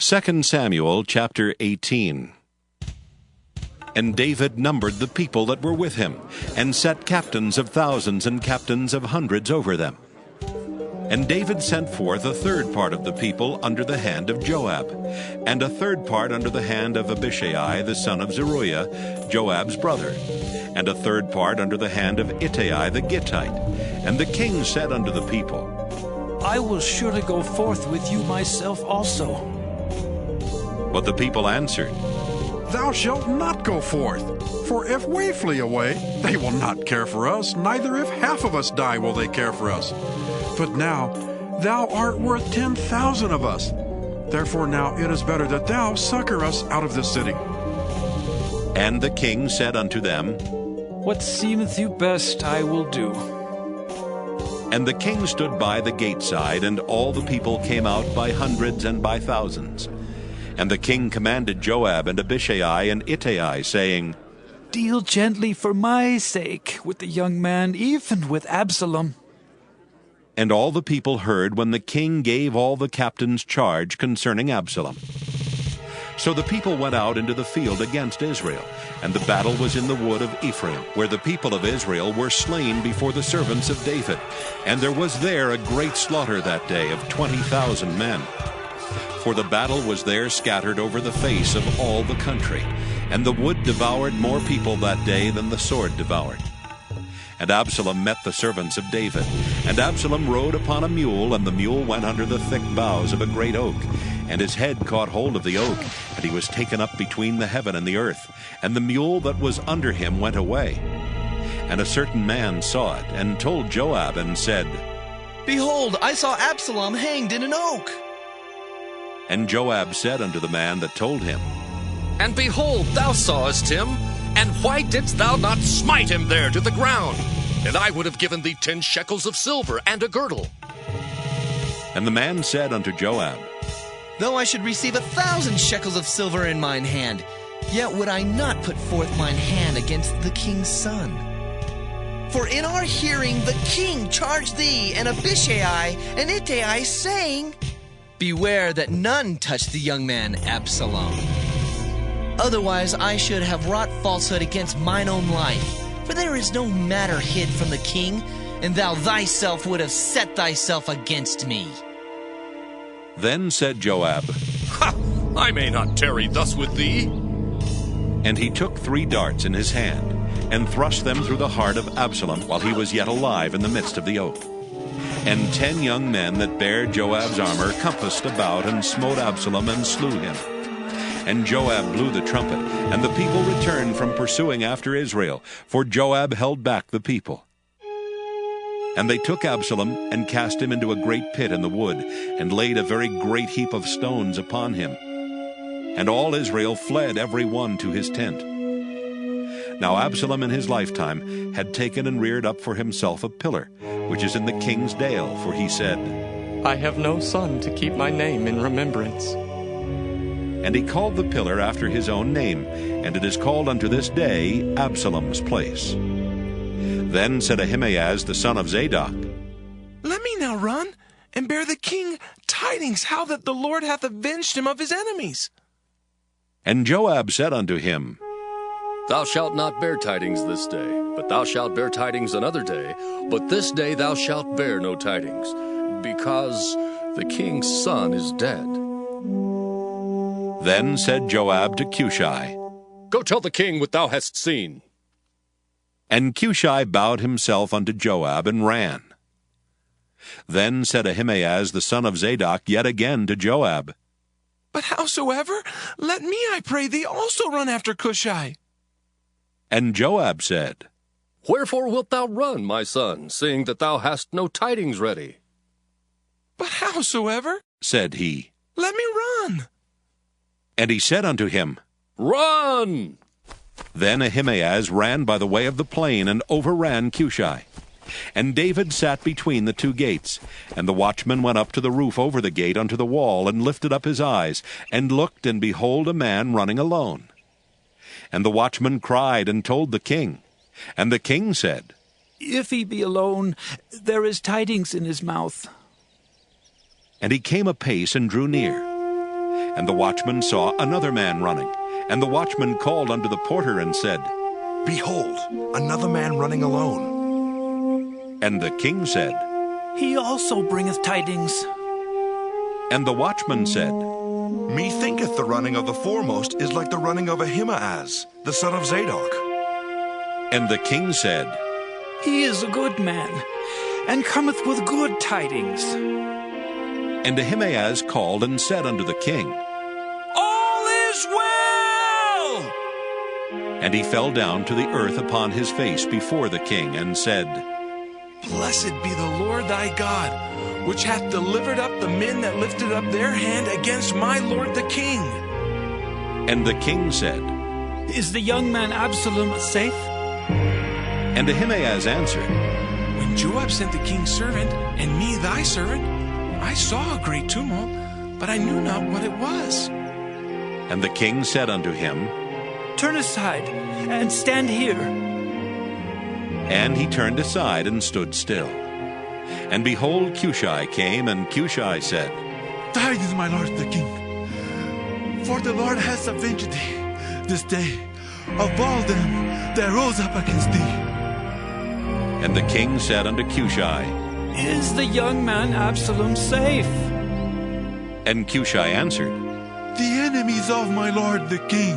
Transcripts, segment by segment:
2 Samuel chapter 18. And David numbered the people that were with him, and set captains of thousands and captains of hundreds over them. And David sent forth a third part of the people under the hand of Joab, and a third part under the hand of Abishai the son of Zeruiah, Joab's brother, and a third part under the hand of Ittai the Gittite. And the king said unto the people, I will surely go forth with you myself also. But the people answered, Thou shalt not go forth, for if we flee away, they will not care for us, neither if half of us die will they care for us. But now thou art worth 10,000 of us. Therefore now it is better that thou succor us out of this city. And the king said unto them, What seemeth you best I will do. And the king stood by the gate side, and all the people came out by hundreds and by thousands. And the king commanded Joab and Abishai and Ittai, saying, Deal gently for my sake with the young man, even with Absalom. And all the people heard when the king gave all the captains charge concerning Absalom. So the people went out into the field against Israel, and the battle was in the wood of Ephraim, where the people of Israel were slain before the servants of David. And there was there a great slaughter that day of 20,000 men. For the battle was there scattered over the face of all the country, and the wood devoured more people that day than the sword devoured. And Absalom met the servants of David. And Absalom rode upon a mule, and the mule went under the thick boughs of a great oak. And his head caught hold of the oak, and he was taken up between the heaven and the earth. And the mule that was under him went away. And a certain man saw it, and told Joab, and said, Behold, I saw Absalom hanged in an oak. And Joab said unto the man that told him, And behold, thou sawest him, and why didst thou not smite him there to the ground? And I would have given thee 10 shekels of silver and a girdle. And the man said unto Joab, Though I should receive 1,000 shekels of silver in mine hand, yet would I not put forth mine hand against the king's son. For in our hearing the king charged thee and Abishai and Ittai, saying, Beware that none touch the young man Absalom. Otherwise I should have wrought falsehood against mine own life. For there is no matter hid from the king, and thou thyself would have set thyself against me. Then said Joab, Ha! I may not tarry thus with thee. And he took 3 darts in his hand, and thrust them through the heart of Absalom while he was yet alive in the midst of the oak. And 10 young men that bare Joab's armor compassed about, and smote Absalom, and slew him. And Joab blew the trumpet, and the people returned from pursuing after Israel, for Joab held back the people. And they took Absalom, and cast him into a great pit in the wood, and laid a very great heap of stones upon him. And all Israel fled every one to his tent. Now Absalom in his lifetime had taken and reared up for himself a pillar, which is in the king's dale, for he said, I have no son to keep my name in remembrance. And he called the pillar after his own name, and it is called unto this day Absalom's place. Then said Ahimaaz the son of Zadok, Let me now run, and bear the king tidings how that the Lord hath avenged him of his enemies. And Joab said unto him, Thou shalt not bear tidings this day, but thou shalt bear tidings another day. But this day thou shalt bear no tidings, because the king's son is dead. Then said Joab to Cushai, Go tell the king what thou hast seen. And Cushai bowed himself unto Joab, and ran. Then said Ahimaaz the son of Zadok yet again to Joab, But howsoever, let me, I pray thee, also run after Cushai. And Joab said, Wherefore wilt thou run, my son, seeing that thou hast no tidings ready? But howsoever, said he, let me run. And he said unto him, Run! Then Ahimaaz ran by the way of the plain, and overran Cushai. And David sat between the 2 gates. And the watchman went up to the roof over the gate unto the wall, and lifted up his eyes, and looked, and behold a man running alone. And the watchman cried, and told the king. And the king said, If he be alone, there is tidings in his mouth. And he came apace and drew near. And the watchman saw another man running. And the watchman called unto the porter and said, Behold, another man running alone. And the king said, He also bringeth tidings. And the watchman said, Methinketh the running of the foremost is like the running of Ahimaaz, the son of Zadok. And the king said, He is a good man, and cometh with good tidings. And Ahimaaz called and said unto the king, All is well! And he fell down to the earth upon his face before the king, and said, Blessed be the Lord thy God, which hath delivered up the men that lifted up their hand against my lord the king. And the king said, Is the young man Absalom safe? And Ahimaaz answered, When Joab sent the king's servant, and me thy servant, I saw a great tumult, but I knew not what it was. And the king said unto him, Turn aside, and stand here. And he turned aside and stood still. And behold, Cushi came, and Cushi said, Tidings, my lord the king, for the Lord has avenged thee this day of all them that rose up against thee. And the king said unto Cushi, Is the young man Absalom safe? And Cushi answered, The enemies of my lord the king,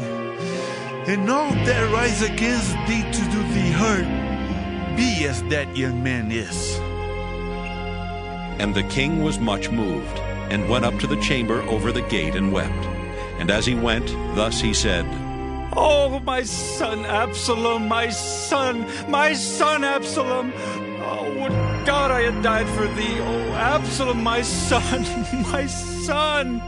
and all that rise against thee to do thee hurt, be as that young man is. And the king was much moved, and went up to the chamber over the gate, and wept. And as he went, thus he said, Oh, my son Absalom, my son Absalom. Oh, would God I had died for thee. Oh, Absalom, my son, my son.